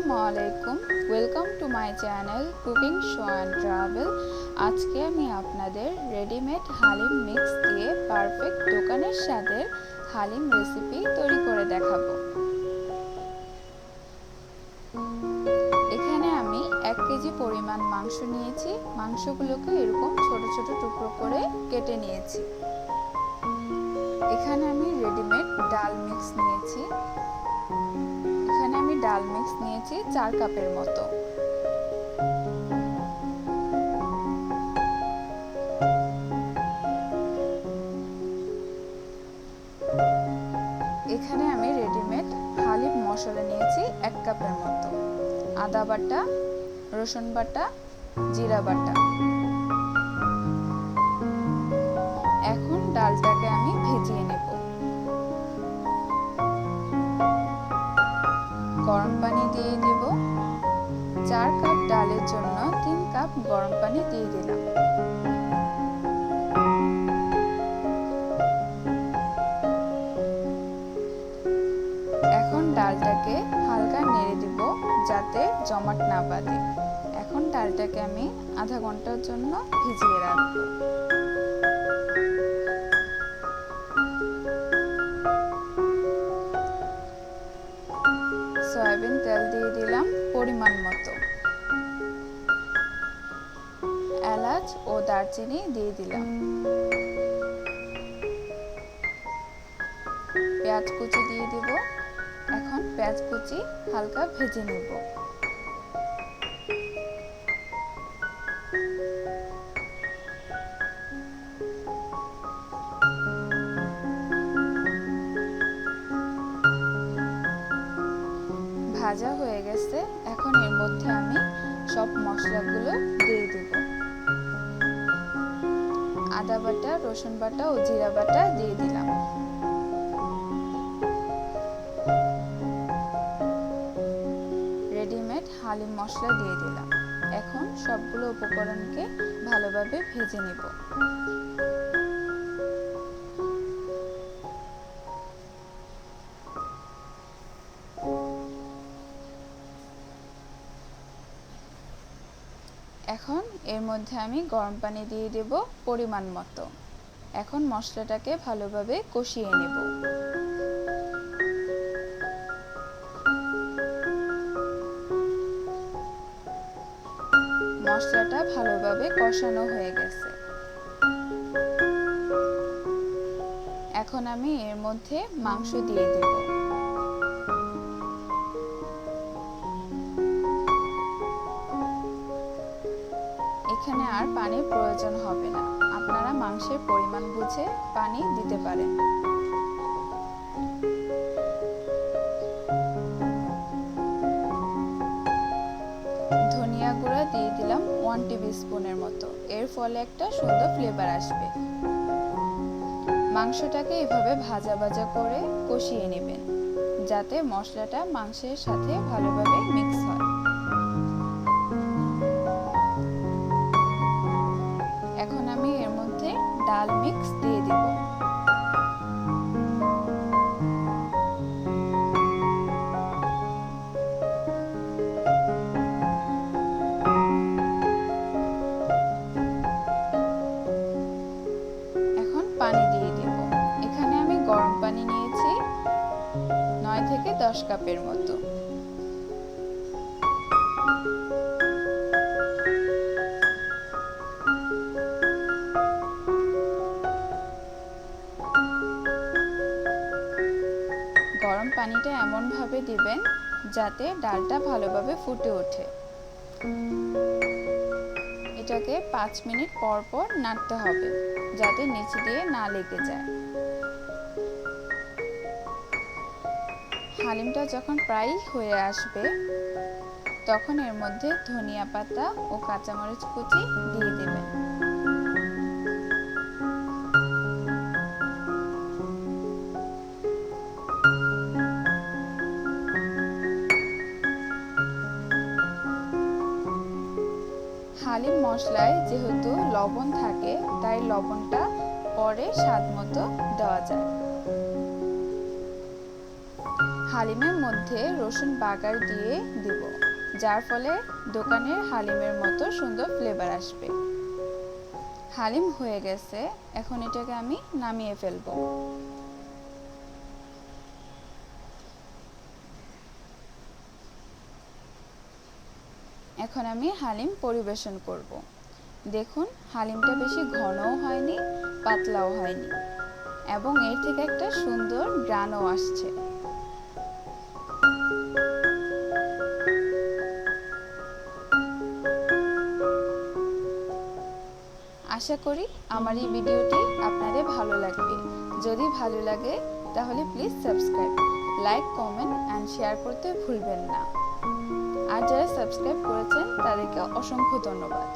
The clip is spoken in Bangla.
আসসালামুআলাইকুম, welcome to my channel cooking show and travel. আজকে আমি আপনাদের রেডিমেড হালিম মিক্স দিয়ে পারফেক্ট দোকানের স্বাদের হালিম রেসিপি তৈরি করে দেখাবো। এখানে আমি 1 কেজি পরিমাণ মাংস নিয়েছি। মাংসগুলোকে এরকম ছোট ছোট টুকরো করে কেটে নিয়েছি। এখানে আমি রেডিমেড ডাল মিক্স নিয়েছি। ডাল মিক্স নিয়েছি 4 কাপের মতো। এখানে আমি রেডিমেড হালিম মশলা নিয়েছি 1 কাপের মতো। আদা বাটা, রসুন বাটা, জিরা বাটা। এখন ডালটাকে আমি ভিজিয়ে নেব। গরম পানি দিয়ে দেব। 4 কাপ ডালের জন্য 3 কাপ গরম পানি দিয়ে দিলাম। এখন ডালটাকে হালকা নেড়ে দেব যাতে জমাট না বাঁধে। এখন ডালটাকে আমি আধা ঘন্টার জন্য ভিজিয়ে রাখবো। সয়াবিন তেল দিয়ে দিলাম পরিমাণ মতো। এলাচ ও দারচিনি দিয়ে দিলাম। পেঁয়াজ কুচি দিয়ে দেব। এখন পেঁয়াজ কুচি হালকা ভেজে নেব। ভাজা হয়ে গেছে। এখন এর মধ্যে আমি সব মশলাগুলো দিয়ে দেব। আদা বাটা, রসুন বাটা ও জিরা বাটা দিয়ে দিলাম। রেডিমেড হালিম মশলা দিয়ে দিলাম। এখন সবগুলো উপকরণকে ভালোভাবে ভেজে নেব। এখন এর মধ্যে আমি গরম পানি দিয়ে দেব পরিমাণ মতো। এখন মশলাটাকে ভালোভাবে কষিয়ে নেব। মশলাটা ভালোভাবে কষানো হয়ে গেছে। এখন আমি এর মধ্যে মাংস দিয়ে দেব। এখানে আর পানির প্রয়োজন হবে না। আপনারা মাংসের পরিমাণ বুঝে পানি দিতে পারেন। ধনিয়া গুঁড়া দিয়ে দিলাম 1 টেবিলস্পুনের মতো। এর ফলে একটা সুন্দর ফ্লেভার আসবে। মাংসটাকে এভাবে ভাজা ভাজা করে কষিয়ে নেবেন যাতে মশলাটা মাংসের সাথে ভালোভাবে মিক্স হয়। এখন আমি এর মধ্যে ডাল মিক্স দিয়ে দিব। এখন পানি দিয়ে দিব। এখানে আমি গরম পানি নিয়েছি 9 থেকে 10 কাপের মতো। গরম পানিটা এমনভাবে দিবেন যাতে ডালটা ভালোভাবে ফুটে ওঠে। এটাকে 5 মিনিট পর পর নাড়তে হবে যাতে নিচে দিয়ে না লেগে যায়। হালিমটা যখন প্রায় হয়ে আসবে তখন এর মধ্যে ধনিয়া পাতা ও কাঁচামরিচ কুচি দিয়ে দেবেন। হালিম মশলায় যেহেতু লবণ থাকে তাই লবণটা পরে স্বাদ মতো দেওয়া যায়। হালিমের মধ্যে রসুন বাগার দিয়ে দিব, যার ফলে দোকানের হালিমের মতো সুন্দর ফ্লেভার আসবে। হালিম হয়ে গেছে, এখন এটাকে আমি নামিয়ে ফেলবো। এখন আমি হালিম পরিবেশন করব। দেখুন, হালিমটা বেশি ঘনও হয়নি, পাতলাও হয়নি, এবং এর থেকে একটা সুন্দর গ্রানও আসছে। আশা করি আমার এই ভিডিওটি আপনাদের ভালো লাগবে। যদি ভালো লাগে তাহলে please subscribe, like, comment and share করতে ভুলবেন না। আর যারা সাবস্ক্রাইব করেছেন তাদেরকে অসংখ্য ধন্যবাদ।